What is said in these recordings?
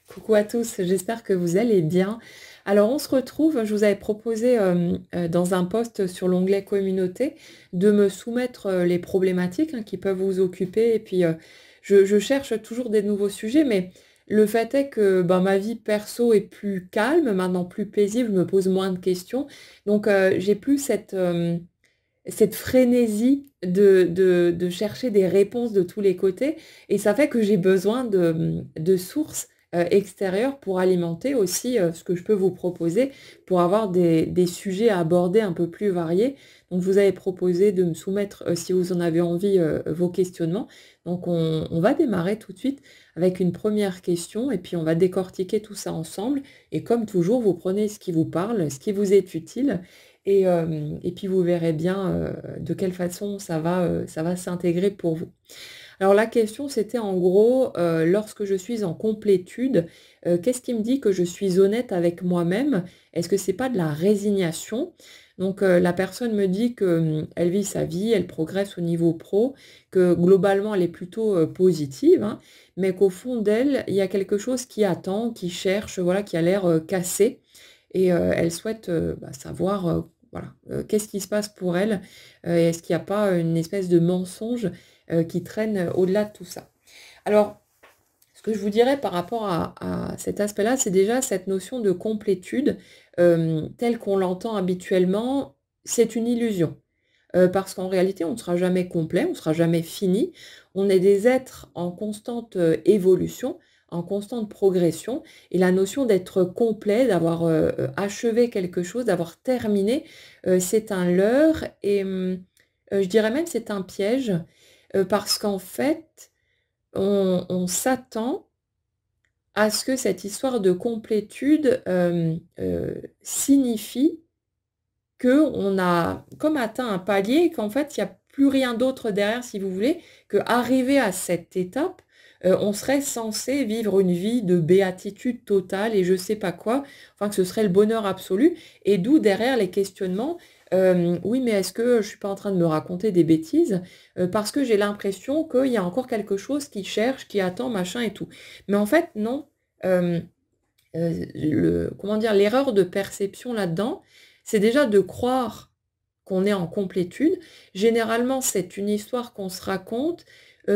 Coucou à tous, j'espère que vous allez bien. Alors on se retrouve, je vous avais proposé dans un post sur l'onglet communauté de me soumettre les problématiques qui peuvent vous occuper et puis je cherche toujours des nouveaux sujets mais le fait est que ma vie perso est plus calme, maintenant plus paisible, je me pose moins de questions donc j'ai plus cette frénésie de chercher des réponses de tous les côtés et ça fait que j'ai besoin de sources extérieures pour alimenter aussi ce que je peux vous proposer pour avoir des sujets à aborder un peu plus variés. Donc je vous avais proposé de me soumettre, si vous en avez envie, vos questionnements. Donc on va démarrer tout de suite avec une première question et puis on va décortiquer tout ça ensemble. Et comme toujours, vous prenez ce qui vous parle, ce qui vous est utile et puis vous verrez bien de quelle façon ça va s'intégrer pour vous. Alors la question c'était en gros, lorsque je suis en complétude, qu'est-ce qui me dit que je suis honnête avec moi-même? Est-ce que c'est pas de la résignation? Donc la personne me dit que elle vit sa vie, elle progresse au niveau pro, que globalement elle est plutôt positive, hein, mais qu'au fond d'elle, il y a quelque chose qui attend, qui cherche, voilà, qui a l'air cassé. Et elle souhaite savoir voilà, qu'est-ce qui se passe pour elle? Est-ce qu'il n'y a pas une espèce de mensonge qui traîne au-delà de tout ça? Alors, ce que je vous dirais par rapport à cet aspect-là, c'est déjà cette notion de complétude, telle qu'on l'entend habituellement, c'est une illusion. Parce qu'en réalité, on ne sera jamais complet, on ne sera jamais fini. On est des êtres en constante évolution, en constante progression. Et la notion d'être complet, d'avoir achevé quelque chose, d'avoir terminé, c'est un leurre et je dirais même c'est un piège parce qu'en fait, on s'attend à ce que cette histoire de complétude signifie qu'on a comme atteint un palier et qu'en fait, il n'y a plus rien d'autre derrière, si vous voulez, qu'arriver à cette étape, on serait censé vivre une vie de béatitude totale et je sais pas quoi, enfin que ce serait le bonheur absolu. Et d'où derrière les questionnements, oui, mais est-ce que je suis pas en train de me raconter des bêtises? Parce que j'ai l'impression qu'il y a encore quelque chose qui cherche, qui attend, machin et tout. Mais en fait, non. Euh, Comment dire, l'erreur de perception là-dedans, c'est déjà de croire qu'on est en complétude. Généralement, c'est une histoire qu'on se raconte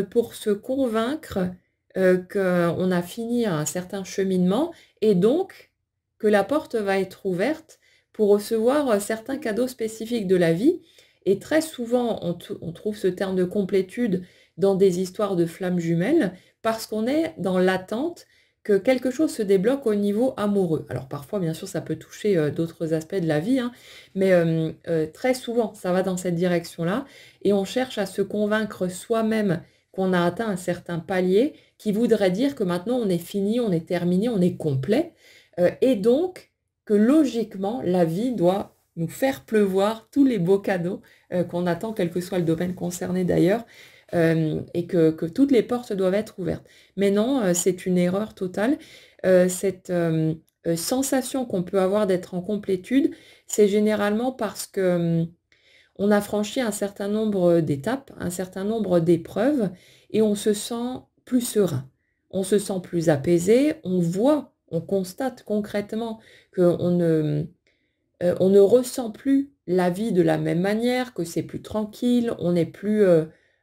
pour se convaincre qu'on a fini un certain cheminement et donc que la porte va être ouverte pour recevoir certains cadeaux spécifiques de la vie. Et très souvent, on trouve ce terme de complétude dans des histoires de flammes jumelles parce qu'on est dans l'attente que quelque chose se débloque au niveau amoureux. Alors parfois, bien sûr, ça peut toucher d'autres aspects de la vie, hein, mais très souvent, ça va dans cette direction-là, et on cherche à se convaincre soi-même qu'on a atteint un certain palier qui voudrait dire que maintenant on est fini, on est terminé, on est complet, et donc que logiquement, la vie doit nous faire pleuvoir tous les beaux cadeaux qu'on attend, quel que soit le domaine concerné d'ailleurs, et que toutes les portes doivent être ouvertes. Mais non, c'est une erreur totale. Cette sensation qu'on peut avoir d'être en complétude, c'est généralement parce que on a franchi un certain nombre d'étapes, un certain nombre d'épreuves, et on se sent plus serein, on se sent plus apaisé, on voit, on constate concrètement qu'on on ne ressent plus la vie de la même manière, que c'est plus tranquille, on est plus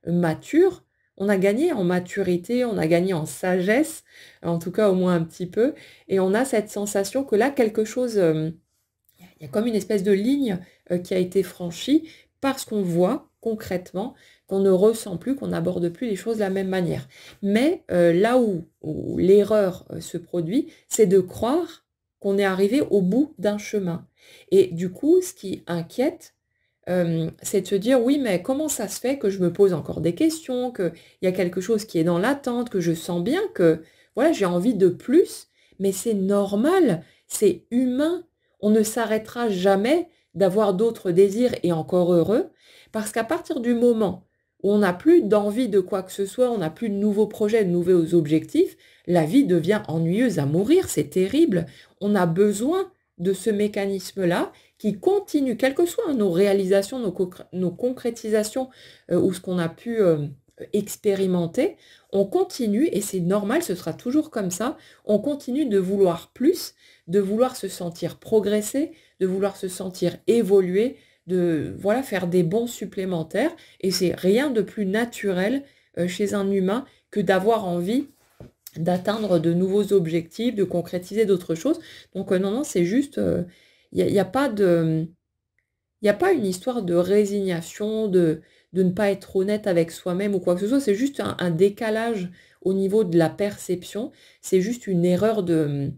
mature. On a gagné en maturité, on a gagné en sagesse, en tout cas au moins un petit peu, et on a cette sensation que là, quelque chose, il y a comme une espèce de ligne qui a été franchie parce qu'on voit concrètement qu'on ne ressent plus, qu'on n'aborde plus les choses de la même manière. Mais là où l'erreur se produit, c'est de croire qu'on est arrivé au bout d'un chemin. Et du coup, ce qui inquiète, c'est de se dire, oui, mais comment ça se fait que je me pose encore des questions, qu'il y a quelque chose qui est dans l'attente, que je sens bien que, voilà, j'ai envie de plus, mais c'est normal, c'est humain. On ne s'arrêtera jamais d'avoir d'autres désirs et encore heureux, parce qu'à partir du moment où on n'a plus d'envie de quoi que ce soit, on n'a plus de nouveaux projets, de nouveaux objectifs, la vie devient ennuyeuse à mourir, c'est terrible. On a besoin de ce mécanisme-là qui continue, quelles que soient nos réalisations, nos concrétisations ou ce qu'on a pu expérimenté, on continue, et c'est normal, ce sera toujours comme ça, on continue de vouloir plus, de vouloir se sentir progresser, de vouloir se sentir évoluer, de voilà, faire des bons supplémentaires, et c'est rien de plus naturel chez un humain que d'avoir envie d'atteindre de nouveaux objectifs, de concrétiser d'autres choses. Donc non, non, c'est juste, y a pas de, il n'y a pas une histoire de résignation, de ne pas être honnête avec soi-même ou quoi que ce soit. C'est juste un décalage au niveau de la perception. C'est juste une erreur de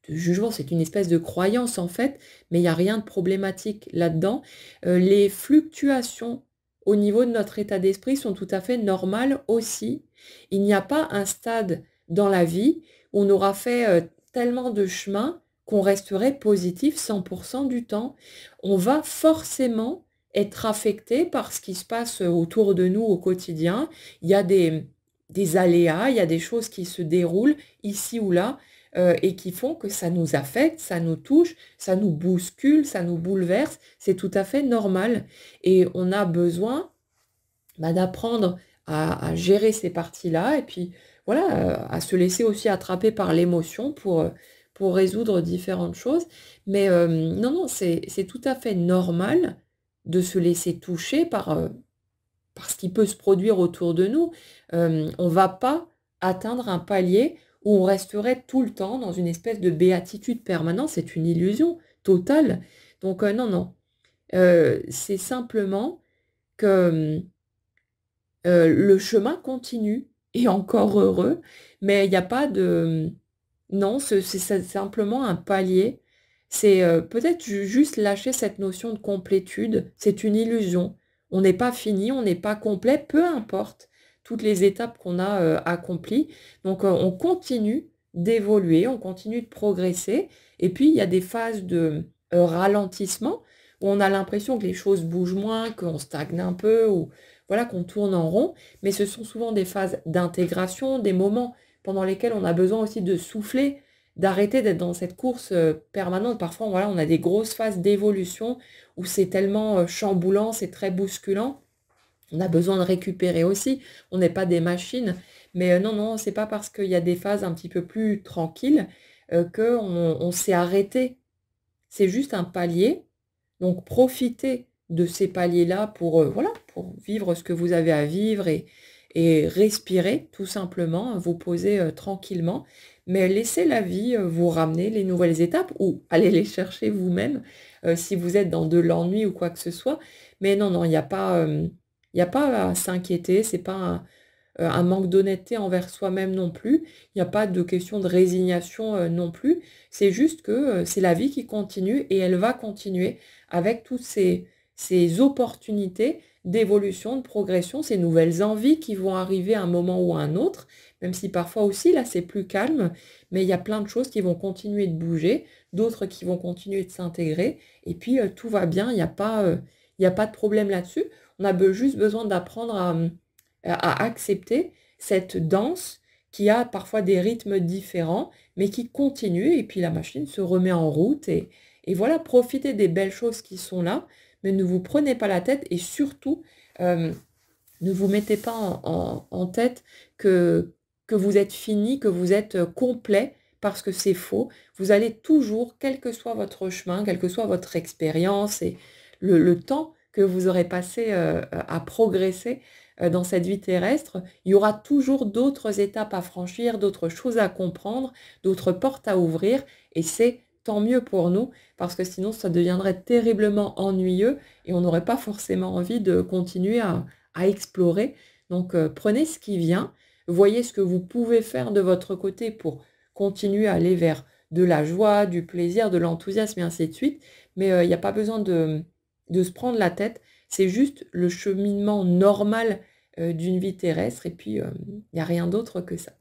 jugement. C'est une espèce de croyance en fait, mais il n'y a rien de problématique là-dedans. Les fluctuations au niveau de notre état d'esprit sont tout à fait normales aussi. Il n'y a pas un stade dans la vie où on aura fait tellement de chemin qu'on resterait positif 100% du temps. On va forcément être affecté par ce qui se passe autour de nous au quotidien. Il y a des aléas, il y a des choses qui se déroulent ici ou là et qui font que ça nous affecte, ça nous touche, ça nous bouscule, ça nous bouleverse. C'est tout à fait normal. Et on a besoin d'apprendre à gérer ces parties-là et puis voilà, à se laisser aussi attraper par l'émotion pour résoudre différentes choses. Mais non, non, c'est tout à fait normal de se laisser toucher par ce qui peut se produire autour de nous. On ne va pas atteindre un palier où on resterait tout le temps dans une espèce de béatitude permanente. C'est une illusion totale. Donc non, non. C'est simplement que le chemin continue, et encore heureux, mais il n'y a pas de... Non, c'est simplement un palier. C'est peut-être juste lâcher cette notion de complétude. C'est une illusion. On n'est pas fini, on n'est pas complet, peu importe toutes les étapes qu'on a accomplies. Donc on continue d'évoluer, on continue de progresser. Et puis il y a des phases de ralentissement où on a l'impression que les choses bougent moins, qu'on stagne un peu, ou voilà, qu'on tourne en rond. Mais ce sont souvent des phases d'intégration, des moments pendant lesquels on a besoin aussi de souffler, d'arrêter d'être dans cette course permanente. Parfois, voilà, on a des grosses phases d'évolution où c'est tellement chamboulant, c'est très bousculant. On a besoin de récupérer aussi. On n'est pas des machines. Mais non, non, c'est pas parce qu'il y a des phases un petit peu plus tranquilles qu'on s'est arrêté. C'est juste un palier. Donc, profitez de ces paliers-là pour, voilà, pour vivre ce que vous avez à vivre et respirer tout simplement, vous poser tranquillement, mais laissez la vie vous ramener les nouvelles étapes ou allez les chercher vous-même si vous êtes dans de l'ennui ou quoi que ce soit. Mais non, non, il y a pas à s'inquiéter, c'est pas un manque d'honnêteté envers soi-même non plus, il n'y a pas de question de résignation non plus, c'est juste que c'est la vie qui continue et elle va continuer avec toutes ces opportunités d'évolution, de progression, ces nouvelles envies qui vont arriver à un moment ou à un autre, même si parfois aussi là c'est plus calme, mais il y a plein de choses qui vont continuer de bouger, d'autres qui vont continuer de s'intégrer, et puis tout va bien, il y a pas de problème là-dessus. On a juste besoin d'apprendre à accepter cette danse qui a parfois des rythmes différents, mais qui continue, et puis la machine se remet en route, et voilà, profitez des belles choses qui sont là, mais ne vous prenez pas la tête, et surtout, euh, ne vous mettez pas en tête que vous êtes fini, que vous êtes complet, parce que c'est faux. Vous allez toujours, quel que soit votre chemin, quelle que soit votre expérience, et le temps que vous aurez passé à progresser dans cette vie terrestre, il y aura toujours d'autres étapes à franchir, d'autres choses à comprendre, d'autres portes à ouvrir, et c'est tant mieux pour nous, parce que sinon ça deviendrait terriblement ennuyeux, et on n'aurait pas forcément envie de continuer à explorer. Donc prenez ce qui vient, voyez ce que vous pouvez faire de votre côté pour continuer à aller vers de la joie, du plaisir, de l'enthousiasme et ainsi de suite. Mais il n'y a pas besoin de se prendre la tête, c'est juste le cheminement normal d'une vie terrestre, et puis il n'y a rien d'autre que ça.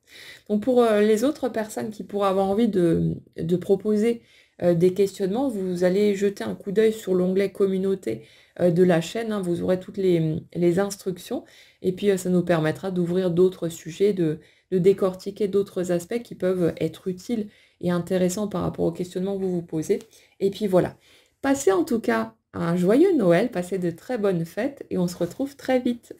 Donc pour les autres personnes qui pourraient avoir envie de proposer des questionnements, vous allez jeter un coup d'œil sur l'onglet communauté de la chaîne, hein, vous aurez toutes les instructions, et puis ça nous permettra d'ouvrir d'autres sujets, de décortiquer d'autres aspects qui peuvent être utiles et intéressants par rapport aux questionnements que vous vous posez. Et puis voilà. Passez en tout cas un joyeux Noël, passez de très bonnes fêtes, et on se retrouve très vite.